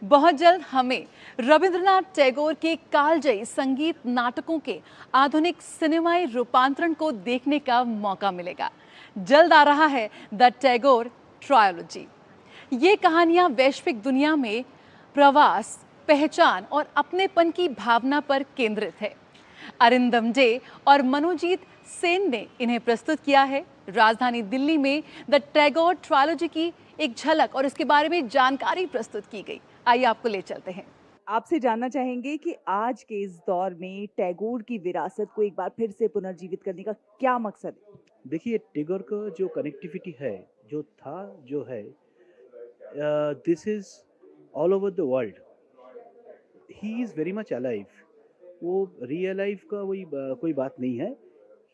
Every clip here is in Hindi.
बहुत जल्द हमें रविंद्रनाथ टैगोर के कालजयी संगीत नाटकों के आधुनिक सिनेमाई रूपांतरण को देखने का मौका मिलेगा। जल्द आ रहा है द टैगोर ट्रायोलॉजी। ये कहानियां वैश्विक दुनिया में प्रवास, पहचान और अपनेपन की भावना पर केंद्रित है। अरिंदम डे और मनोजीत सेन ने इन्हें प्रस्तुत किया है। राजधानी दिल्ली में द टैगोर ट्रायोलॉजी की एक झलक और इसके बारे में जानकारी प्रस्तुत की गई। आइए आपको ले चलते हैं। आपसे जानना चाहेंगे कि आज के इस दौर में टैगोर की विरासत को एक बार फिर से पुनर्जीवित करने का क्या मकसद है? देखिए टैगोर का जो कनेक्टिविटी है, जो था, जो है, this is all over the world. He is very much alive. वो रियल लाइफ का वही कोई बात नहीं है।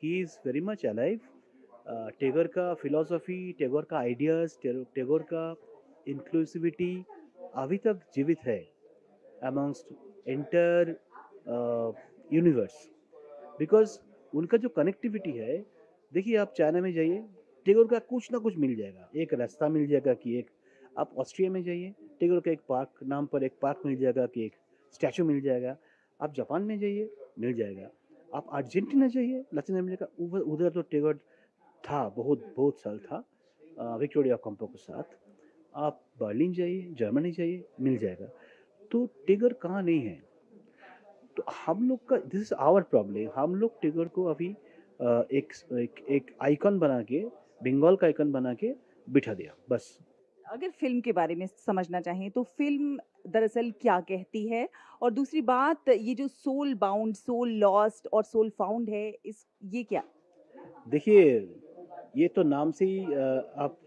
He is very much alive. Tagore का फिलॉसफी, टैगोर का आइडियाज़, टैगोर का इंक्लूसिविटी अभी तक जीवित है अमंगस्ट एंटर यूनिवर्स। बिकॉज उनका जो कनेक्टिविटी है, देखिए आप चाइना में जाइए, टैगोर का कुछ ना कुछ मिल जाएगा। एक रास्ता मिल जाएगा कि एक, आप ऑस्ट्रिया में जाइए, टैगोर का एक पार्क नाम पर एक पार्क मिल जाएगा कि एक स्टैचू मिल जाएगा। आप जापान में जाइए, मिल जाएगा। आप अर्जेंटीना जाइए, लैटिन अमेरिका, उधर उधर तो टैगोर था, बहुत बहुत साल था विक्टोरिया कॉम्पो के साथ। आप बर्लिन जाइए, जर्मनी जाइए, मिल जाएगा। तो टैगोर कहाँ नहीं है? तो हम लोग का, दिस इज आवर प्रॉब्लम, हम लोग टैगोर को अभी एक आइकन बना के, बंगाल का आइकन बना के बिठा दिया बस। अगर फिल्म के बारे में समझना चाहें तो फिल्म दरअसल क्या कहती है, और दूसरी बात ये जो सोल बाउंड, सोल लॉस्ट और सोल फाउंड है, इस ये क्या? देखिए, ये तो नाम से ही आप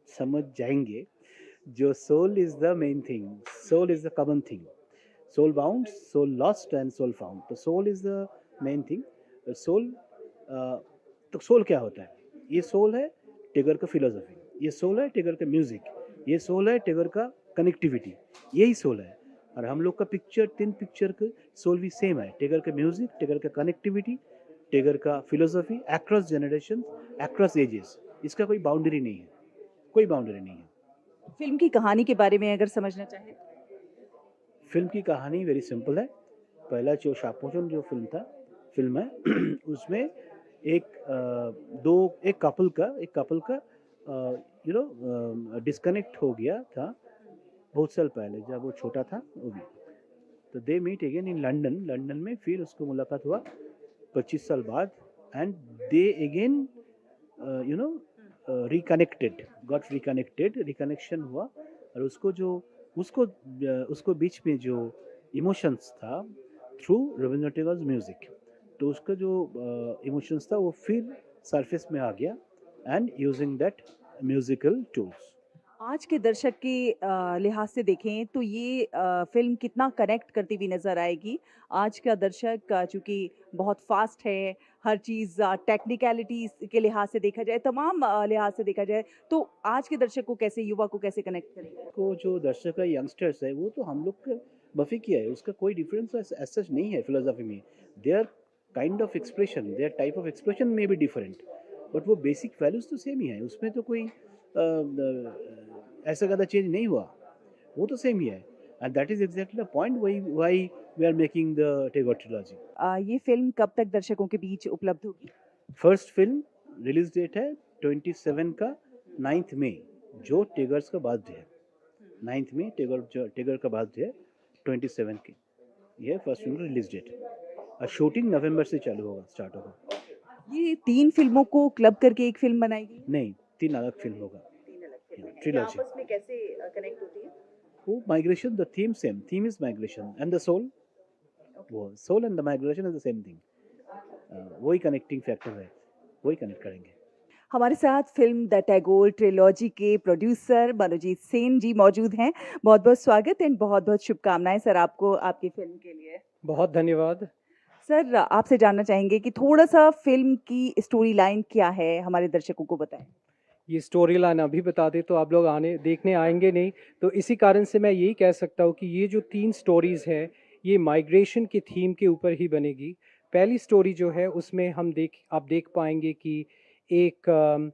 समझ जाएंगे। जो soul is the main thing, soul is the common thing. Soul bound, soul lost and soul found. तो soul is the main thing. Soul, तो सोल क्या होता है? ये सोल है टैगोर का फिलोसफी, ये सोल है टैगोर का म्यूजिक, ये सोल है टैगोर का कनेक्टिविटी, यही सोल है। और हम लोग का पिक्चर, तीन पिक्चर का सोल भी सेम है। टैगोर का म्यूजिक, टैगोर का कनेक्टिविटी, टैगोर का philosophy, across generation, across ages. इसका कोई बाउंड्री नहीं है, कोई बाउंड्री नहीं है। फिल्म की कहानी के बारे में अगर समझना चाहें? फिल्म की कहानी वेरी सिंपल है। पहला जो शापोचन जो फिल्म है उसमें एक कपल का डिस्कनेक्ट हो गया था बहुत साल पहले, जब वो छोटा था वो भी। तो they meet again in London. London में फिर उसको मुलाकात हुआ 25 साल बाद। And they again you know reconnected, reconnection हुआ। और उसको बीच में जो इमोशंस था थ्रू रविंद्रनाथ टैगोर म्यूजिक, तो उसका जो इमोशंस था वो फिर सरफेस में आ गया, and using that musical tools. आज के दर्शक के लिहाज से देखें तो ये फ़िल्म कितना कनेक्ट करती हुई नज़र आएगी? आज का दर्शक चूँकि बहुत फ़ास्ट है, हर चीज़ टेक्निकैलिटीज़ के लिहाज से देखा जाए, तमाम लिहाज से देखा जाए, तो आज के दर्शक को कैसे, युवा को कैसे कनेक्ट करेंगे? को जो दर्शक है, यंगस्टर्स है, वो तो हम लोग का बफी किया है। उसका कोई डिफरेंस सच नहीं है फिलोसफी में। Their kind of expression, their type of expression में भी डिफरेंट, बट वो बेसिक वैल्यूज तो सेम ही है। उसमें तो कोई ऐसा ज़्यादा चेंज नहीं हुआ, वो तो सेम ही है। And that is exactly the point why we are making the Tagore trilogy. ये फ़िल्म कब तक दर्शकों के बीच उपलब्ध होगी? फर्स्ट फिल्म रिलीज डेट है 27 का 9th मई, जो टैगोर्स का बर्थडे है। 9th में टैगोर का बर्थडे है 27 की। ये फर्स्ट फिल्म का रिलीज डेट है। और शूटिंग नवंबर से चालू होगा, स्टार्ट होगा। ये 3 फ़िल्मों को क्लब करके एक फ़िल्म बनाएगी? नहीं, 3 अलग फिल्म होगा। 3 अलग फ़िल्में हैं। ये ट्रिलॉजी। आपस में कैसे कनेक्ट होती है? वो migration, the theme same, theme is migration and the soul. वो soul and the migration is the same thing. वही कनेक्टिंग फैक्टर है, वही कनेक्ट करेंगे। हमारे साथ फ़िल्म द टैगोर ट्रिलॉजी के प्रोड्यूसर मनोजीत सेन जी मौजूद हैं। बहुत-बहुत स्वागत एंड बहुत-बहुत शुभकामनाएँ सर आपको आपकी फ़िल्म के लिए। बहुत धन्यवाद। सर आपसे जानना चाहेंगे कि थोड़ा-सा फ़िल्म की स्टोरी लाइन क्या है? हमारे दर्शकों को बताएँ। ये स्टोरी लाइन अभी बता दें तो आप लोग आने देखने आएँगे नहीं, तो इसी कारण से मैं यही कह सकता हूँ कि ये जो 3 स्टोरीज़ हैं, ये माइग्रेशन की थीम के ऊपर ही बनेगी। पहली स्टोरी जो है उसमें आप देख पाएँगे कि एक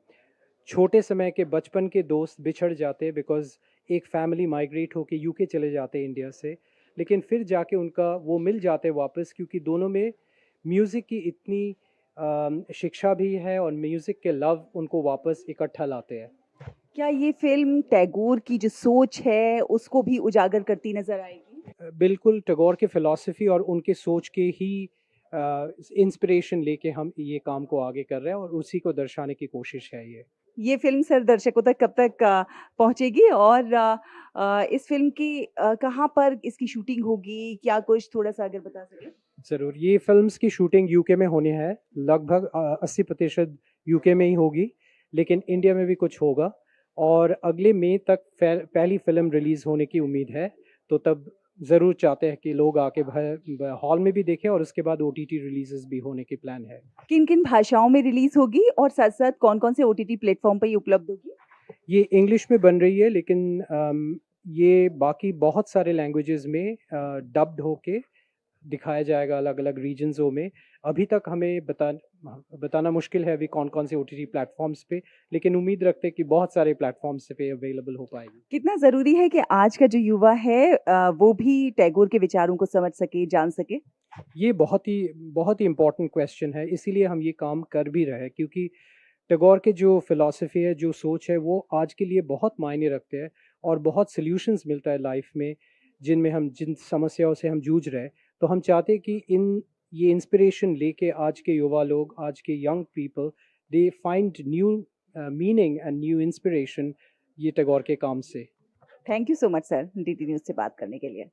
छोटे समय के बचपन के दोस्त बिछड़ जाते हैं बिकॉज़ एक फैमिली माइग्रेट होके यूके चले जाते हैं इंडिया से, लेकिन फिर जाके उनका वो मिल जाते हैं वापस, क्योंकि दोनों में म्यूज़िक की इतनी शिक्षा भी है और म्यूज़िक के लव उनको वापस इकट्ठा लाते हैं। क्या ये फिल्म टैगोर की जो सोच है उसको भी उजागर करती नजर आएगी? बिल्कुल टैगोर के फ़िलॉसफ़ी और उनके सोच के ही इंस्पिरेशन लेके हम ये काम को आगे कर रहे हैं और उसी को दर्शाने की कोशिश है ये। ये फिल्म सर दर्शकों तक कब तक पहुंचेगी और इस फिल्म की कहाँ पर इसकी शूटिंग होगी? क्या कुछ थोड़ा-सा अगर बता सकें? ज़रूर, ये फ़िल्म्स की शूटिंग यूके में होनी है, लगभग 80% यूके में ही होगी, लेकिन इंडिया में भी कुछ होगा और अगले मई तक पहली फ़िल्म रिलीज़ होने की उम्मीद है, तो तब ज़रूर चाहते हैं कि लोग आके हॉल में भी देखें और उसके बाद ओटीटी रिलीज़ेस भी होने की प्लान है। किन-किन भाषाओं में रिलीज़ होगी और साथ-साथ कौन-कौन से ओटीटी प्लेटफ़ॉर्म पे ये उपलब्ध होगी? ये इंग्लिश में बन रही है, लेकिन ये बाकी बहुत सारे लैंग्वेजेस में डब्ड होके दिखाया जाएगा अलग-अलग रीजन्सों में। अभी तक हमें बताना मुश्किल है अभी कौन-कौन से ओटीटी प्लेटफ़ॉर्म्स पे, लेकिन उम्मीद रखते हैं कि बहुत सारे प्लेटफ़ॉर्म्स पे अवेलेबल हो पाएगी। कितना ज़रूरी है कि आज का जो युवा है वो भी टैगोर के विचारों को समझ सके, जान सके? ये बहुत ही इम्पोर्टेंट क्वेश्चन है, इसीलिए हम ये काम कर भी रहे हैं, क्योंकि टैगोर के जो फ़िलॉसफ़ी है, जो सोच है, वो आज के लिए बहुत मायने रखते हैं और बहुत सॉल्यूशंस मिलता है लाइफ़ में, जिन समस्याओं से हम जूझ रहे हैं। तो हम चाहते हैं कि ये इंस्पिरेशन लेके आज के युवा लोग, आज के young people, they find new meaning and new inspiration ये टैगोर के काम से। Thank you so much sir, DT news से बात करने के लिए।